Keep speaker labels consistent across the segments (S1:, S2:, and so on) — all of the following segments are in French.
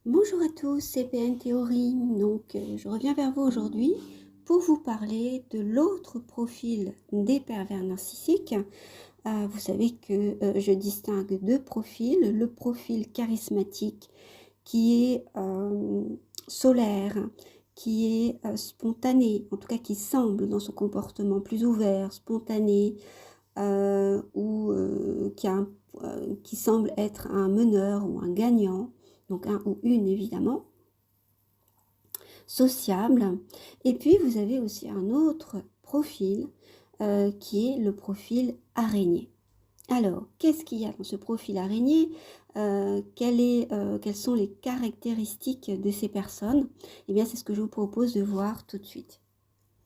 S1: Bonjour à tous, c'est PN Théorie. Je reviens vers vous aujourd'hui pour vous parler de l'autre profil des pervers narcissiques. Vous savez que je distingue deux profils. Le profil charismatique qui est solaire, qui est spontané, en tout cas qui semble dans son comportement plus ouvert, spontané, qui semble être un meneur ou un gagnant, donc un ou une évidemment, sociable. Et puis vous avez aussi un autre profil qui est le profil araignée. Alors, qu'est-ce qu'il y a dans ce profil araignée? Quelles sont les caractéristiques de ces personnes? Eh bien, c'est ce que je vous propose de voir tout de suite.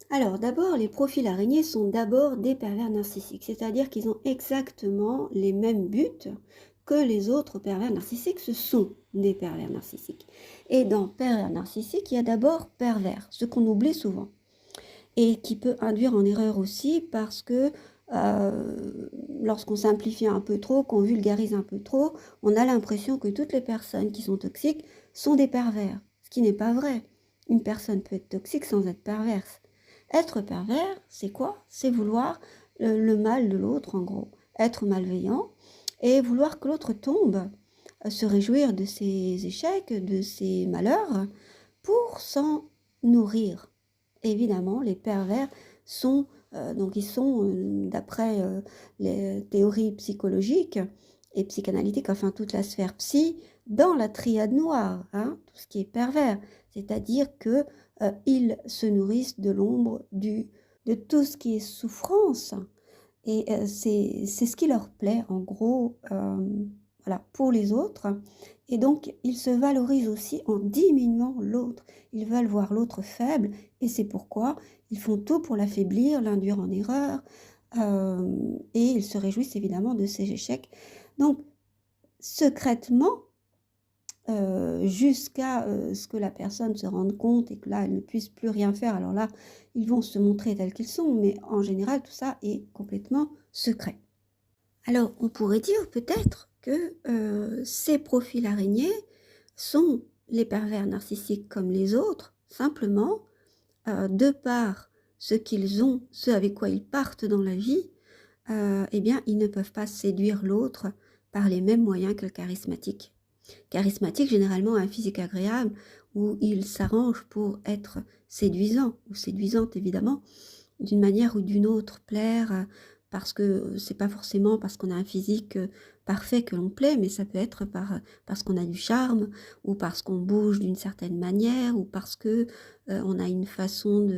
S1: Alors, d'abord, les profils araignées sont d'abord des pervers narcissiques, c'est-à-dire qu'ils ont exactement les mêmes buts que les autres pervers narcissiques. Ce sont des pervers narcissiques. Et dans pervers narcissique, il y a d'abord pervers, ce qu'on oublie souvent, et qui peut induire en erreur aussi parce que lorsqu'on simplifie un peu trop, qu'on vulgarise un peu trop, on a l'impression que toutes les personnes qui sont toxiques sont des pervers, ce qui n'est pas vrai. Une personne peut être toxique sans être perverse. Être pervers, c'est quoi? C'est vouloir le mal de l'autre, en gros. Être malveillant et vouloir que l'autre tombe, se réjouir de ses échecs, de ses malheurs, pour s'en nourrir. Évidemment, les pervers sont, d'après les théories psychologiques et psychanalytiques, enfin toute la sphère psy, dans la triade noire, hein, tout ce qui est pervers, c'est-à-dire que ils se nourrissent de l'ombre de tout ce qui est souffrance, et c'est ce qui leur plaît, en gros, voilà, pour les autres. Et donc, ils se valorisent aussi en diminuant l'autre. Ils veulent voir l'autre faible, et c'est pourquoi ils font tout pour l'affaiblir, l'induire en erreur, et ils se réjouissent évidemment de ses échecs. Donc, secrètement, jusqu'à ce que la personne se rende compte et que là, elle ne puisse plus rien faire. Alors là, ils vont se montrer tels qu'ils sont, mais en général, tout ça est complètement secret. Alors, on pourrait dire peut-être que ces profils araignées sont les pervers narcissiques comme les autres, simplement, de par ce qu'ils ont, ce avec quoi ils partent dans la vie, eh bien, ils ne peuvent pas séduire l'autre par les mêmes moyens que le charismatique. Charismatique, généralement, a un physique agréable où il s'arrange pour être séduisant, ou séduisante évidemment, d'une manière ou d'une autre, plaire, parce que c'est pas forcément parce qu'on a un physique parfait que l'on plaît, mais ça peut être parce qu'on a du charme, ou parce qu'on bouge d'une certaine manière, ou parce que on a une façon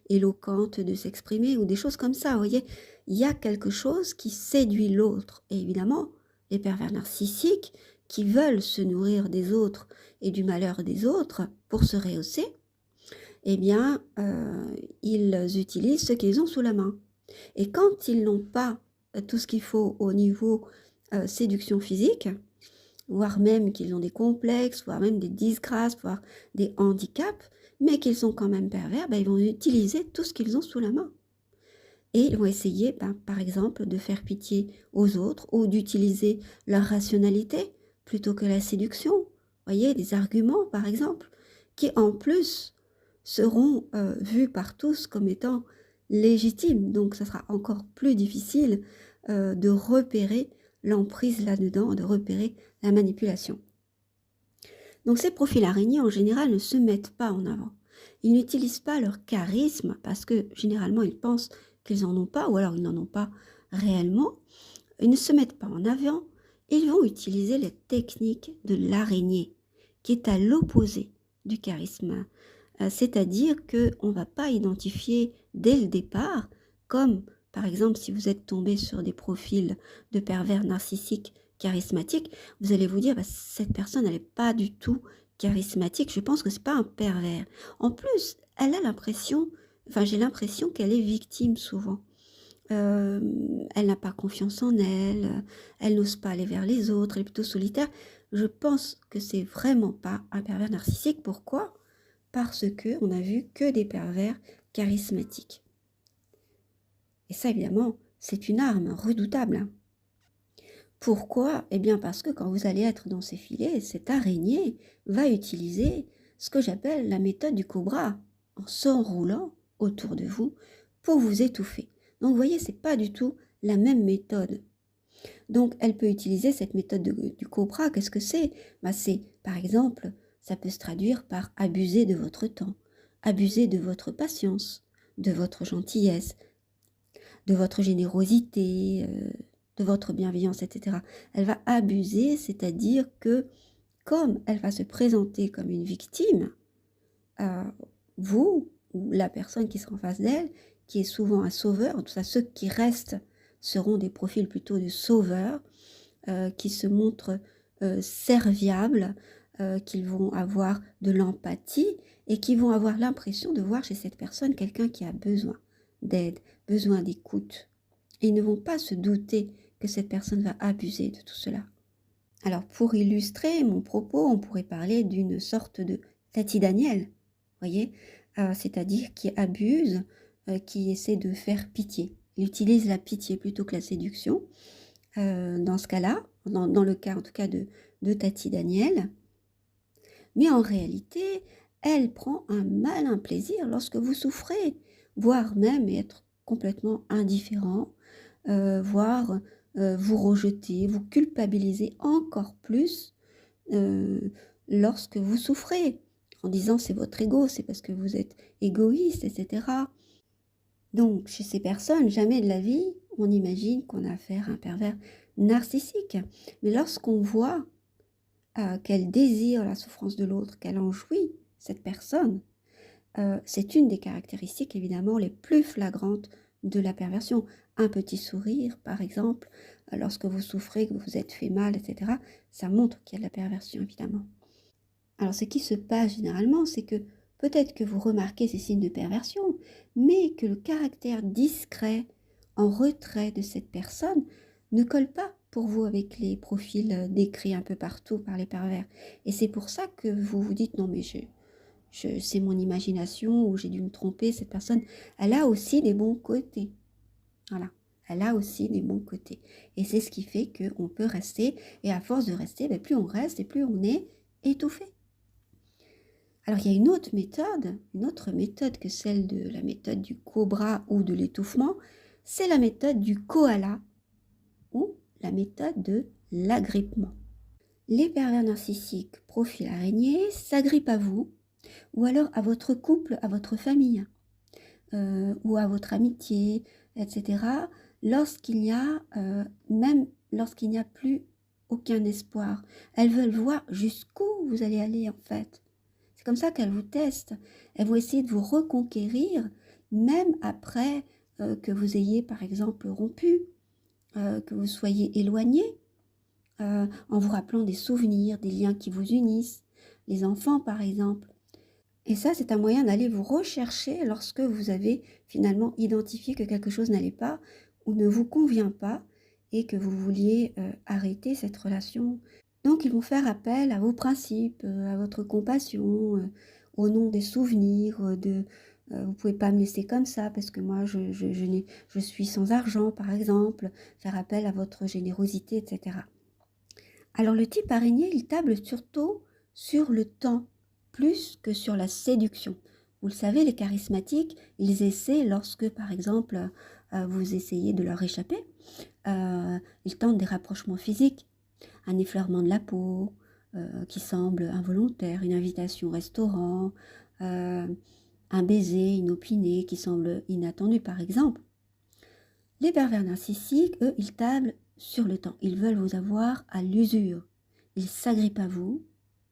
S1: éloquente de s'exprimer, ou des choses comme ça, vous voyez. Il y a quelque chose qui séduit l'autre, et évidemment, les pervers narcissiques, qui veulent se nourrir des autres et du malheur des autres pour se rehausser, eh bien, ils utilisent ce qu'ils ont sous la main. Et quand ils n'ont pas tout ce qu'il faut au niveau séduction physique, voire même qu'ils ont des complexes, voire même des disgrâces, voire des handicaps, mais qu'ils sont quand même pervers, ben, ils vont utiliser tout ce qu'ils ont sous la main. Et ils vont essayer, ben, par exemple, de faire pitié aux autres ou d'utiliser leur rationalité plutôt que la séduction. Vous voyez, des arguments, par exemple, qui en plus seront vus par tous comme étant légitimes. Donc, ça sera encore plus difficile de repérer l'emprise là-dedans, de repérer la manipulation. Donc, ces profils araignées, en général, ne se mettent pas en avant. Ils n'utilisent pas leur charisme parce que, généralement, ils pensent qu'ils n'en ont pas, ou alors ils n'en ont pas réellement. Ils ne se mettent pas en avant. Ils vont utiliser les techniques de l'araignée, qui est à l'opposé du charisme. C'est-à-dire qu'on ne va pas identifier dès le départ, comme par exemple si vous êtes tombé sur des profils de pervers narcissiques charismatiques, vous allez vous dire bah, cette personne elle n'est pas du tout charismatique, je pense que c'est pas un pervers. En plus, elle a l'impression, enfin j'ai l'impression qu'elle est victime souvent. Elle n'a pas confiance en elle, elle n'ose pas aller vers les autres, elle est plutôt solitaire. Je pense que c'est vraiment pas un pervers narcissique. Pourquoi? Parce que on a vu que des pervers charismatiques. Et ça, évidemment, c'est une arme redoutable. Pourquoi? Eh bien parce que quand vous allez être dans ces filets, cette araignée va utiliser ce que j'appelle la méthode du cobra, en s'enroulant autour de vous pour vous étouffer. Donc vous voyez, c'est pas du tout la même méthode. Donc elle peut utiliser cette méthode du cobra. Qu'est-ce que c'est? C'est, par exemple, ça peut se traduire par abuser de votre temps, abuser de votre patience, de votre gentillesse, de votre générosité, de votre bienveillance, etc. Elle va abuser, c'est-à-dire que comme elle va se présenter comme une victime, euh, vous ou la personne qui sera en face d'elle, qui est souvent un sauveur, en tout cas ceux qui restent seront des profils plutôt de sauveurs, qui se montrent serviables, qu'ils vont avoir de l'empathie et qui vont avoir l'impression de voir chez cette personne quelqu'un qui a besoin d'aide, besoin d'écoute. Et ils ne vont pas se douter que cette personne va abuser de tout cela. Alors pour illustrer mon propos, on pourrait parler d'une sorte de Tati Daniel, voyez, c'est-à-dire qui abuse, qui essaie de faire pitié. Il utilise la pitié plutôt que la séduction. Dans ce cas-là, dans le cas en tout cas de Tati Daniel. Mais en réalité, elle prend un malin plaisir lorsque vous souffrez, voire même être complètement indifférent, voire vous rejeter, vous culpabiliser encore plus lorsque vous souffrez, en disant c'est votre ego, c'est parce que vous êtes égoïste, etc. Donc, chez ces personnes, jamais de la vie, on imagine qu'on a affaire à un pervers narcissique. Mais lorsqu'on voit qu'elle désire la souffrance de l'autre, qu'elle en jouit, cette personne, c'est une des caractéristiques évidemment les plus flagrantes de la perversion. Un petit sourire, par exemple, lorsque vous souffrez, que vous vous êtes fait mal, etc., ça montre qu'il y a de la perversion, évidemment. Alors, ce qui se passe généralement, c'est que peut-être que vous remarquez ces signes de perversion, mais que le caractère discret, en retrait de cette personne, ne colle pas pour vous avec les profils décrits un peu partout par les pervers. Et c'est pour ça que vous vous dites, non mais c'est mon imagination ou j'ai dû me tromper, cette personne, elle a aussi des bons côtés. Voilà, elle a aussi des bons côtés. Et c'est ce qui fait qu'on peut rester, et à force de rester, plus on reste et plus on est étouffé. Alors il y a une autre méthode que celle de la méthode du cobra ou de l'étouffement, c'est la méthode du koala ou la méthode de l'agrippement. Les pervers narcissiques profil araignée s'agrippent à vous ou alors à votre couple, à votre famille ou à votre amitié, etc. Lorsqu'il y a, même lorsqu'il n'y a plus aucun espoir. Elles veulent voir jusqu'où vous allez aller en fait. C'est comme ça qu'elles vous testent. Elles vont essayer de vous reconquérir, même après que vous ayez, par exemple, rompu, que vous soyez éloigné, en vous rappelant des souvenirs, des liens qui vous unissent, les enfants, par exemple. Et ça, c'est un moyen d'aller vous rechercher lorsque vous avez finalement identifié que quelque chose n'allait pas ou ne vous convient pas et que vous vouliez arrêter cette relation. Donc, ils vont faire appel à vos principes, à votre compassion, au nom des souvenirs, vous ne pouvez pas me laisser comme ça parce que moi, je suis sans argent, par exemple, faire appel à votre générosité, etc. Alors, le type araignée, il table surtout sur le temps, plus que sur la séduction. Vous le savez, les charismatiques, ils essaient lorsque, par exemple, vous essayez de leur échapper, ils tentent des rapprochements physiques, un effleurement de la peau qui semble involontaire, une invitation au restaurant, un baiser inopiné qui semble inattendu par exemple. Les pervers narcissiques, eux, ils tablent sur le temps. Ils veulent vous avoir à l'usure. Ils s'agrippent à vous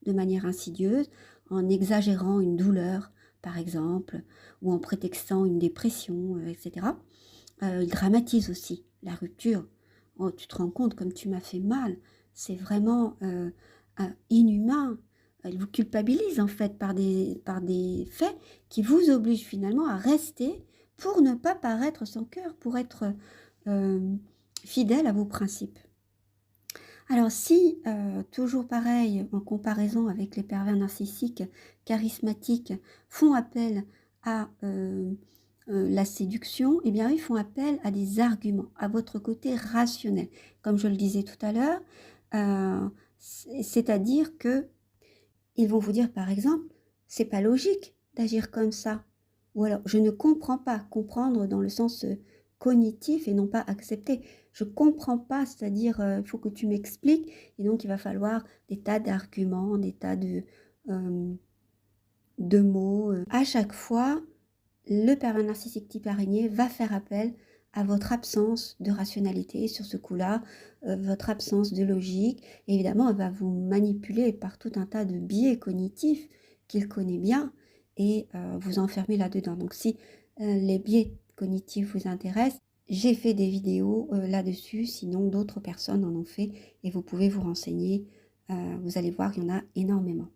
S1: de manière insidieuse en exagérant une douleur par exemple ou en prétextant une dépression, etc. Ils dramatisent aussi la rupture. Oh, tu te rends compte comme tu m'as fait mal. C'est vraiment inhumain. Elle vous culpabilise en fait par des faits qui vous obligent finalement à rester pour ne pas paraître sans cœur, pour être fidèle à vos principes. Alors si, toujours pareil, en comparaison avec les pervers narcissiques charismatiques, font appel à la séduction, eh bien, ils font appel à des arguments, à votre côté rationnel. Comme je le disais tout à l'heure, c'est-à-dire que ils vont vous dire, par exemple, c'est pas logique d'agir comme ça. Ou alors, je ne comprends pas. Comprendre dans le sens cognitif et non pas accepter. Je comprends pas, c'est-à-dire, il faut que tu m'expliques. Et donc, il va falloir des tas d'arguments, des tas de mots. À chaque fois, le pervers narcissique type araignée va faire appel à votre absence de rationalité sur ce coup-là, votre absence de logique. Et évidemment, elle va vous manipuler par tout un tas de biais cognitifs qu'il connaît bien et vous enfermer là-dedans. Donc si les biais cognitifs vous intéressent, j'ai fait des vidéos là-dessus, sinon d'autres personnes en ont fait et vous pouvez vous renseigner. Vous allez voir, il y en a énormément.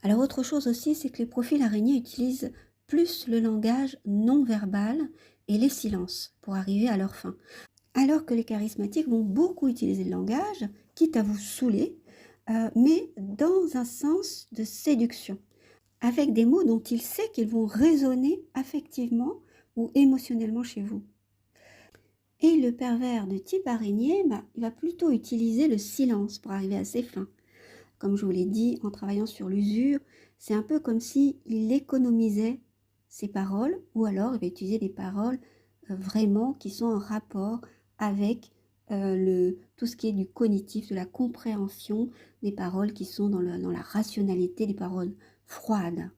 S1: Alors autre chose aussi, c'est que les profils araignées utilisent plus le langage non verbal et les silences pour arriver à leur fin. Alors que les charismatiques vont beaucoup utiliser le langage, quitte à vous saouler, mais dans un sens de séduction, avec des mots dont il sait qu'ils vont résonner affectivement ou émotionnellement chez vous. Et le pervers de type araignée, il va plutôt utiliser le silence pour arriver à ses fins. Comme je vous l'ai dit, en travaillant sur l'usure, c'est un peu comme s'il économisait ses paroles, ou alors il va utiliser des paroles vraiment qui sont en rapport avec tout ce qui est du cognitif, de la compréhension des paroles qui sont dans la rationalité, des paroles froides.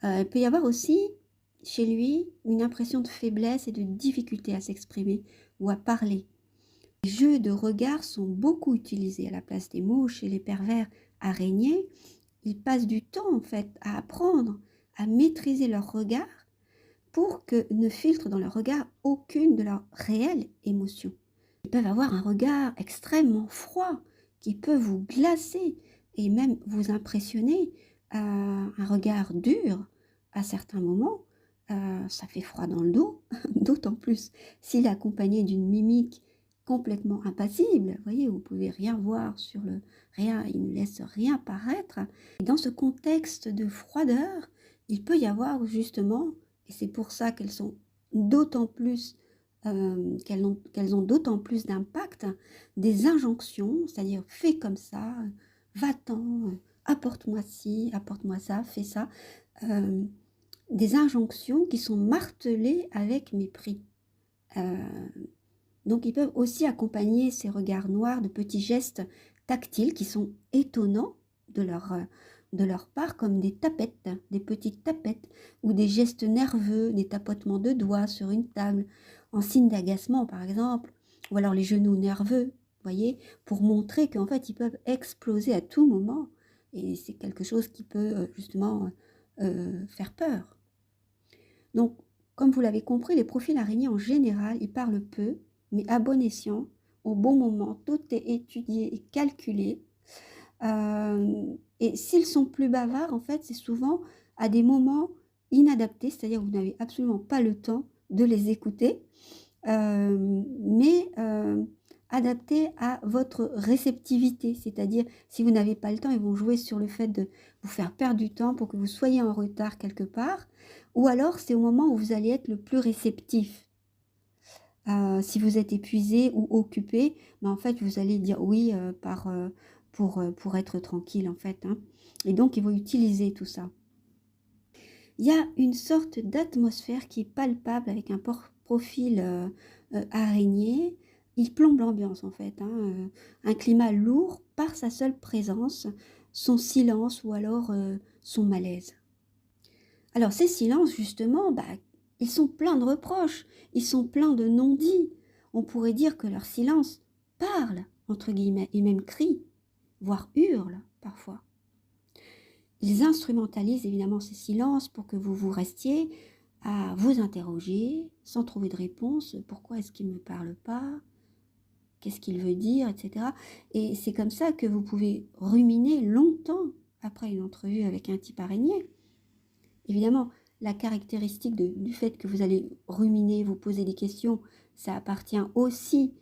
S1: Il peut y avoir aussi chez lui une impression de faiblesse et de difficulté à s'exprimer ou à parler. Les jeux de regard sont beaucoup utilisés à la place des mots chez les pervers araignées. Ils passent du temps en fait à apprendre à maîtriser leur regard pour que ne filtre dans leur regard aucune de leurs réelles émotions. Ils peuvent avoir un regard extrêmement froid qui peut vous glacer et même vous impressionner. Un regard dur à certains moments, ça fait froid dans le dos, d'autant plus s'il est accompagné d'une mimique complètement impassible, vous voyez, vous ne pouvez rien voir sur le rien, il ne laisse rien paraître. Et dans ce contexte de froideur, il peut y avoir justement, et c'est pour ça qu'elles sont d'autant plus, qu'elles ont d'autant plus d'impact, des injonctions, c'est-à-dire fais comme ça, va-t'en, apporte-moi ci, apporte-moi ça, fais ça, des injonctions qui sont martelées avec mépris. Donc, ils peuvent aussi accompagner ces regards noirs de petits gestes tactiles qui sont étonnants de leur part, comme des tapettes, des petites tapettes, ou des gestes nerveux, des tapotements de doigts sur une table, en signe d'agacement par exemple, ou alors les genoux nerveux, voyez, pour montrer qu'en fait, ils peuvent exploser à tout moment, et c'est quelque chose qui peut justement faire peur. Donc, comme vous l'avez compris, les profils araignées en général, ils parlent peu, mais à bon escient, au bon moment, tout est étudié et calculé. Et s'ils sont plus bavards, en fait, c'est souvent à des moments inadaptés, c'est-à-dire que vous n'avez absolument pas le temps de les écouter, mais adaptés à votre réceptivité, c'est-à-dire si vous n'avez pas le temps, ils vont jouer sur le fait de vous faire perdre du temps pour que vous soyez en retard quelque part, ou alors c'est au moment où vous allez être le plus réceptif. Si vous êtes épuisé ou occupé, en fait, vous allez dire oui pour être tranquille, en fait. Hein. Et donc, ils vont utiliser tout ça. Il y a une sorte d'atmosphère qui est palpable avec un profil araignée. Il plombe l'ambiance, en fait. Hein. Un climat lourd par sa seule présence, son silence ou alors son malaise. Alors, ces silences, justement, ils sont pleins de reproches, ils sont pleins de non-dits. On pourrait dire que leur silence parle, entre guillemets, et même crie, voire hurle parfois. Ils instrumentalisent évidemment ces silences pour que vous restiez à vous interroger sans trouver de réponse. Pourquoi est-ce qu'il ne me parle pas? Qu'est-ce qu'il veut dire, etc. Et c'est comme ça que vous pouvez ruminer longtemps après une entrevue avec un type araignée. Évidemment, la caractéristique du fait que vous allez ruminer, vous poser des questions, ça appartient aussi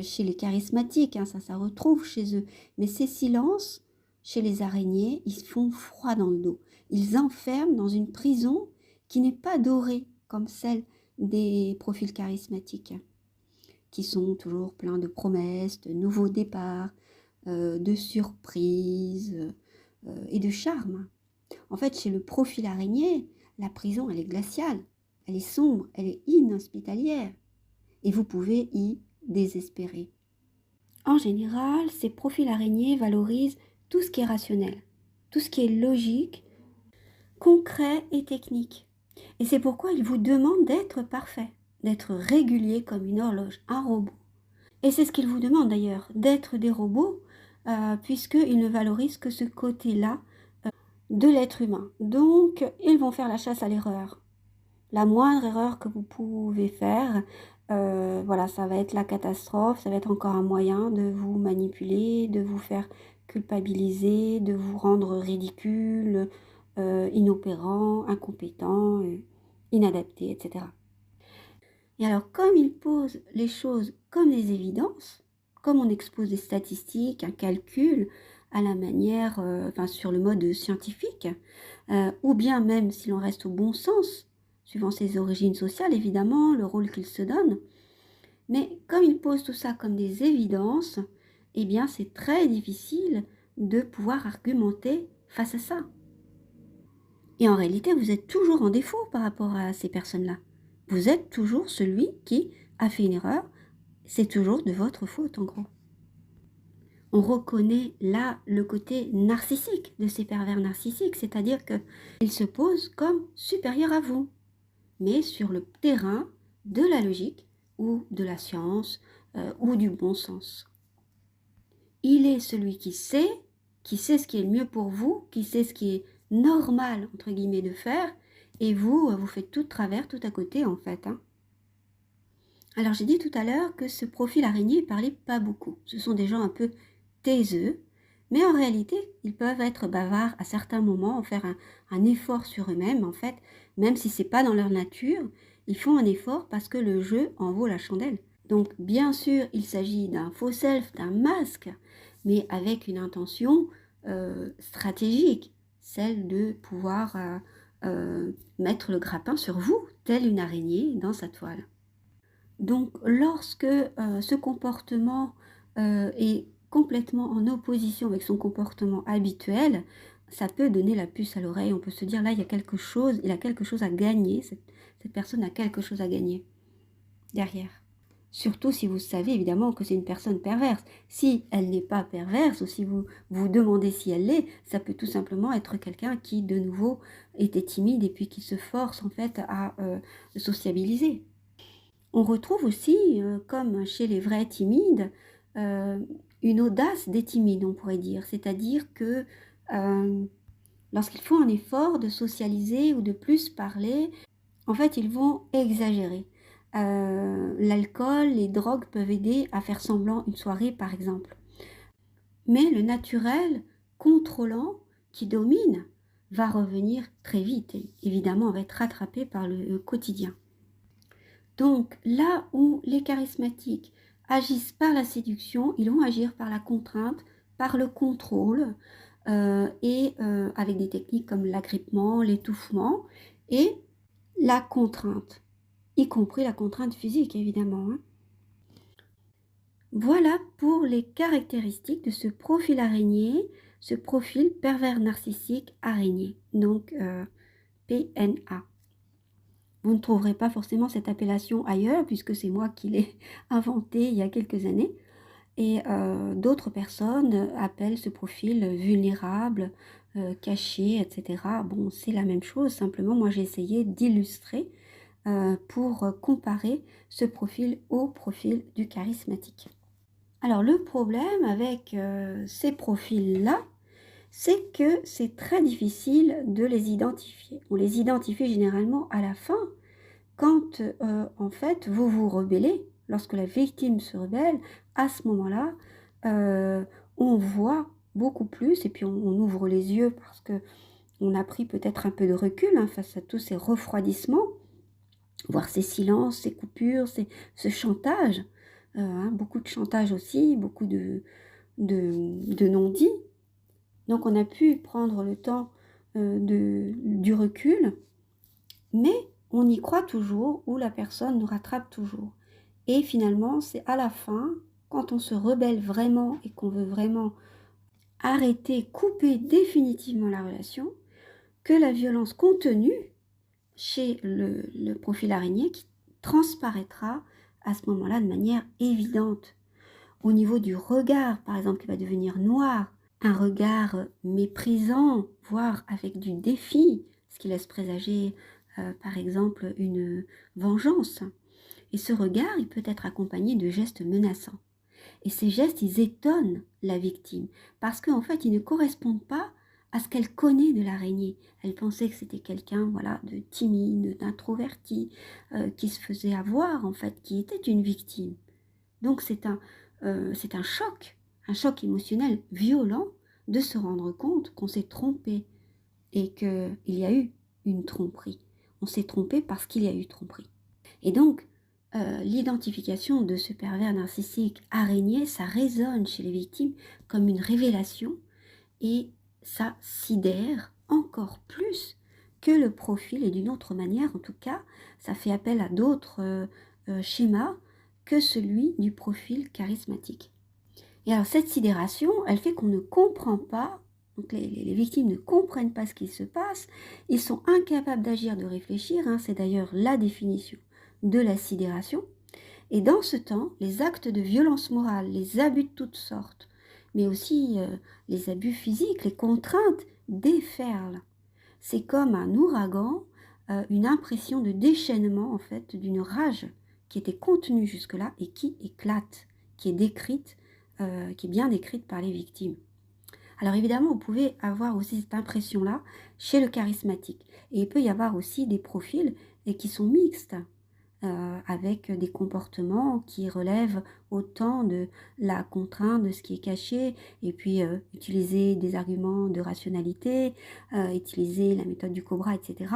S1: chez les charismatiques, hein, ça retrouve chez eux. Mais ces silences, chez les araignées, ils font froid dans le dos. Ils enferment dans une prison qui n'est pas dorée comme celle des profils charismatiques, qui sont toujours pleins de promesses, de nouveaux départs, de surprises et de charme. En fait, chez le profil araignée, la prison, elle est glaciale, elle est sombre, elle est inhospitalière, et vous pouvez y désespérer. En général, ces profils araignées valorisent tout ce qui est rationnel, tout ce qui est logique, concret et technique. Et c'est pourquoi ils vous demandent d'être parfait, d'être régulier comme une horloge, un robot. Et c'est ce qu'ils vous demandent d'ailleurs, d'être des robots, puisqu'ils ne valorisent que ce côté-là de l'être humain. Donc, ils vont faire la chasse à l'erreur. La moindre erreur que vous pouvez faire, voilà, ça va être la catastrophe, ça va être encore un moyen de vous manipuler, de vous faire culpabiliser, de vous rendre ridicule, inopérant, incompétent, inadapté, etc. Et alors, comme ils posent les choses comme des évidences, comme on expose des statistiques, un calcul à la manière, sur le mode scientifique, ou bien même si l'on reste au bon sens, suivant ses origines sociales, évidemment, le rôle qu'il se donne. Mais comme il pose tout ça comme des évidences, eh bien, c'est très difficile de pouvoir argumenter face à ça. Et en réalité, vous êtes toujours en défaut par rapport à ces personnes-là. Vous êtes toujours celui qui a fait une erreur. C'est toujours de votre faute, en gros. On reconnaît là le côté narcissique de ces pervers narcissiques, c'est-à-dire qu'ils se posent comme supérieurs à vous, mais sur le terrain de la logique ou de la science ou du bon sens. Il est celui qui sait ce qui est le mieux pour vous, qui sait ce qui est normal, entre guillemets, de faire, et vous faites tout de travers, tout à côté, en fait. Alors, j'ai dit tout à l'heure que ce profil araignée ne parlait pas beaucoup. Ce sont des gens un peu taiseux, mais en réalité, ils peuvent être bavards à certains moments, faire un effort sur eux-mêmes, en fait, même si ce n'est pas dans leur nature, ils font un effort parce que le jeu en vaut la chandelle. Donc, bien sûr, il s'agit d'un faux self, d'un masque, mais avec une intention stratégique, celle de pouvoir mettre le grappin sur vous, telle une araignée dans sa toile. Donc, lorsque ce comportement est complètement en opposition avec son comportement habituel, ça peut donner la puce à l'oreille. On peut se dire, là, il a quelque chose à gagner, cette personne a quelque chose à gagner derrière. Surtout si vous savez évidemment que c'est une personne perverse. Si elle n'est pas perverse, ou si vous vous demandez si elle l'est, ça peut tout simplement être quelqu'un qui, de nouveau, était timide et puis qui se force en fait à sociabiliser. On retrouve aussi, comme chez les vrais timides, une audace des timides, on pourrait dire. C'est-à-dire que lorsqu'ils font un effort de socialiser ou de plus parler, en fait, ils vont exagérer. L'alcool, les drogues peuvent aider à faire semblant une soirée, par exemple. Mais le naturel, contrôlant, qui domine, va revenir très vite. Et évidemment, on va être rattrapé par le quotidien. Donc, là où les charismatiques agissent par la séduction, ils vont agir par la contrainte, par le contrôle, et avec des techniques comme l'agrippement, l'étouffement et la contrainte, y compris la contrainte physique, évidemment. Voilà pour les caractéristiques de ce profil araignée, ce profil pervers narcissique araignée, donc PNA. Vous ne trouverez pas forcément cette appellation ailleurs, puisque c'est moi qui l'ai inventé il y a quelques années. Et d'autres personnes appellent ce profil vulnérable, caché, etc. Bon, c'est la même chose, simplement moi j'ai essayé d'illustrer pour comparer ce profil au profil du charismatique. Alors le problème avec ces profils-là, c'est que c'est très difficile de les identifier. On les identifie généralement à la fin, quand en fait vous vous rebellez, lorsque la victime se rebelle, à ce moment-là, on voit beaucoup plus, et puis on ouvre les yeux parce que on a pris peut-être un peu de recul face à tous ces refroidissements, voir ces silences, ces coupures, ce chantage, beaucoup de chantage aussi, beaucoup de non-dits. Donc on a pu prendre le temps du recul mais on y croit toujours ou la personne nous rattrape toujours. Et finalement, c'est à la fin, quand on se rebelle vraiment et qu'on veut vraiment arrêter, couper définitivement la relation, que la violence contenue chez le profil araignée qui transparaîtra à ce moment-là de manière évidente. Au niveau du regard, par exemple, qui va devenir noir, un regard méprisant, voire avec du défi, ce qui laisse présager, par exemple, une vengeance. Et ce regard, il peut être accompagné de gestes menaçants. Et ces gestes, ils étonnent la victime, parce qu'en fait, ils ne correspondent pas à ce qu'elle connaît de l'araignée. Elle pensait que c'était quelqu'un, voilà, de timide, d'introverti, qui se faisait avoir, en fait, qui était une victime. Donc c'est un choc émotionnel violent de se rendre compte qu'on s'est trompé et qu'il y a eu une tromperie. On s'est trompé parce qu'il y a eu tromperie. Et donc, l'identification de ce pervers narcissique araignée, ça résonne chez les victimes comme une révélation et ça sidère encore plus que le profil et d'une autre manière. En tout cas, ça fait appel à d'autres schémas que celui du profil charismatique. Et alors cette sidération, elle fait qu'on ne comprend pas, donc les victimes ne comprennent pas ce qui se passe, ils sont incapables d'agir, de réfléchir, c'est d'ailleurs la définition de la sidération. Et dans ce temps, les actes de violence morale, les abus de toutes sortes, mais aussi les abus physiques, les contraintes déferlent. C'est comme un ouragan, une impression de déchaînement en fait d'une rage qui était contenue jusque-là et qui éclate, qui est décrite, qui est bien décrite par les victimes. Alors évidemment, vous pouvez avoir aussi cette impression-là chez le charismatique. Et il peut y avoir aussi des profils qui sont mixtes, avec des comportements qui relèvent autant de la contrainte, de ce qui est caché, et puis utiliser des arguments de rationalité, utiliser la méthode du cobra, etc.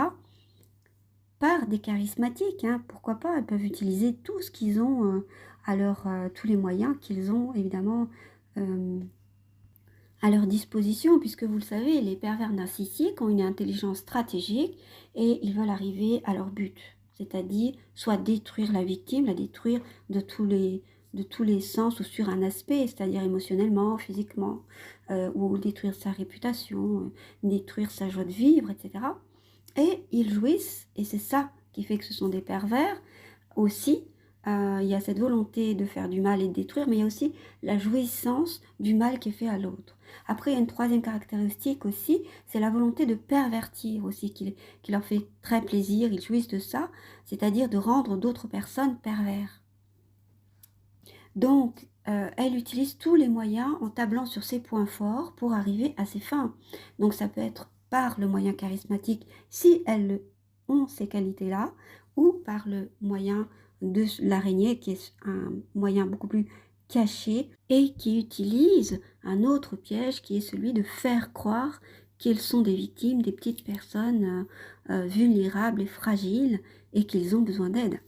S1: Par des charismatiques, pourquoi pas, elles peuvent utiliser tout ce qu'ils ont tous les moyens qu'ils ont évidemment à leur disposition, puisque vous le savez, les pervers narcissiques ont une intelligence stratégique et ils veulent arriver à leur but, c'est-à-dire soit détruire la victime, la détruire de tous les sens ou sur un aspect, c'est-à-dire émotionnellement, physiquement, ou détruire sa réputation, détruire sa joie de vivre, etc. Et ils jouissent, et c'est ça qui fait que ce sont des pervers aussi. Il y a cette volonté de faire du mal et de détruire, mais il y a aussi la jouissance du mal qui est fait à l'autre. Après, il y a une troisième caractéristique aussi, c'est la volonté de pervertir aussi, qui leur fait très plaisir, ils jouissent de ça, c'est-à-dire de rendre d'autres personnes pervers. Donc, elle utilise tous les moyens en tablant sur ses points forts pour arriver à ses fins. Donc, ça peut être par le moyen charismatique, si elles ont ces qualités-là, ou par le moyen de l'araignée, qui est un moyen beaucoup plus caché et qui utilise un autre piège qui est celui de faire croire qu'ils sont des victimes, des petites personnes vulnérables et fragiles et qu'ils ont besoin d'aide.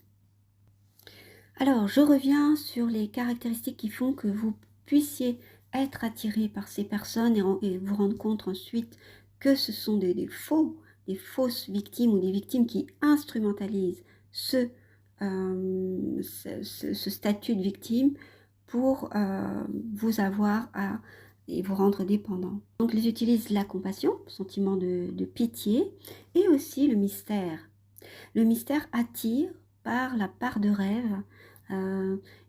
S1: Alors, je reviens sur les caractéristiques qui font que vous puissiez être attiré par ces personnes et vous rendre compte ensuite que ce sont des fausses victimes ou des victimes qui instrumentalisent ce statut de victime pour vous avoir et vous rendre dépendant. Donc, ils utilisent la compassion, le sentiment de pitié et aussi le mystère. Le mystère attire par la part de rêve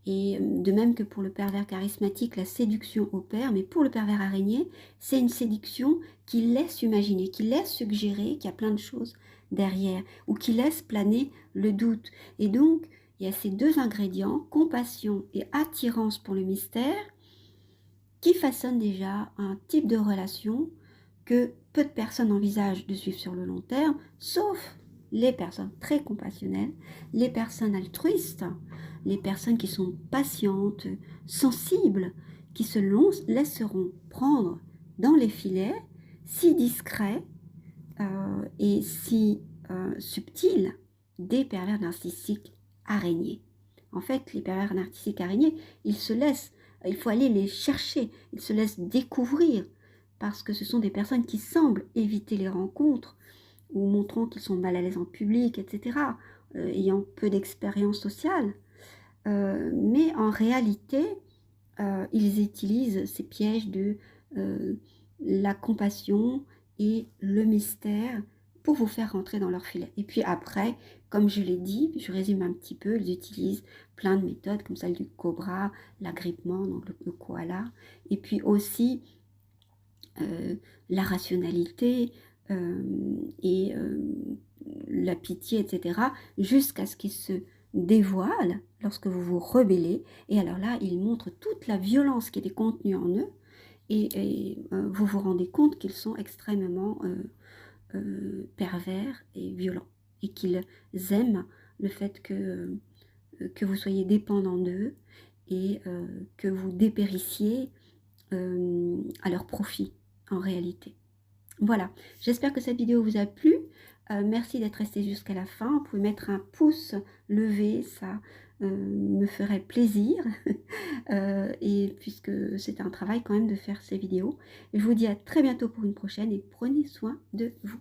S1: et de même que pour le pervers charismatique, la séduction opère, mais pour le pervers araignée, c'est une séduction qui laisse imaginer, qui laisse suggérer qu'il y a plein de choses derrière ou qui laisse planer le doute. Et donc, il y a ces deux ingrédients, compassion et attirance pour le mystère, qui façonnent déjà un type de relation que peu de personnes envisagent de suivre sur le long terme, sauf les personnes très compassionnelles, les personnes altruistes, les personnes qui sont patientes, sensibles, qui se laisseront prendre dans les filets, si discrets et si subtils des pervers narcissiques araignées. En fait, les pervers narcissiques araignées, il faut aller les chercher, ils se laissent découvrir, parce que ce sont des personnes qui semblent éviter les rencontres ou montrant qu'ils sont mal à l'aise en public, etc., ayant peu d'expérience sociale. Mais en réalité, ils utilisent ces pièges de la compassion et le mystère pour vous faire rentrer dans leur filet. Et puis après, comme je l'ai dit, je résume un petit peu, ils utilisent plein de méthodes comme celle du cobra, l'agrippement, donc le koala, et puis aussi la rationalité et la pitié, etc., jusqu'à ce qu'ils se dévoilent lorsque vous vous rebellez. Et alors là, ils montrent toute la violence qui était contenue en eux, et vous vous rendez compte qu'ils sont extrêmement pervers et violents, et qu'ils aiment le fait que vous soyez dépendant d'eux, et que vous dépérissiez à leur profit en réalité. Voilà, j'espère que cette vidéo vous a plu. Merci d'être resté jusqu'à la fin. Vous pouvez mettre un pouce levé, ça me ferait plaisir. Et puisque c'est un travail quand même de faire ces vidéos. Je vous dis à très bientôt pour une prochaine et prenez soin de vous.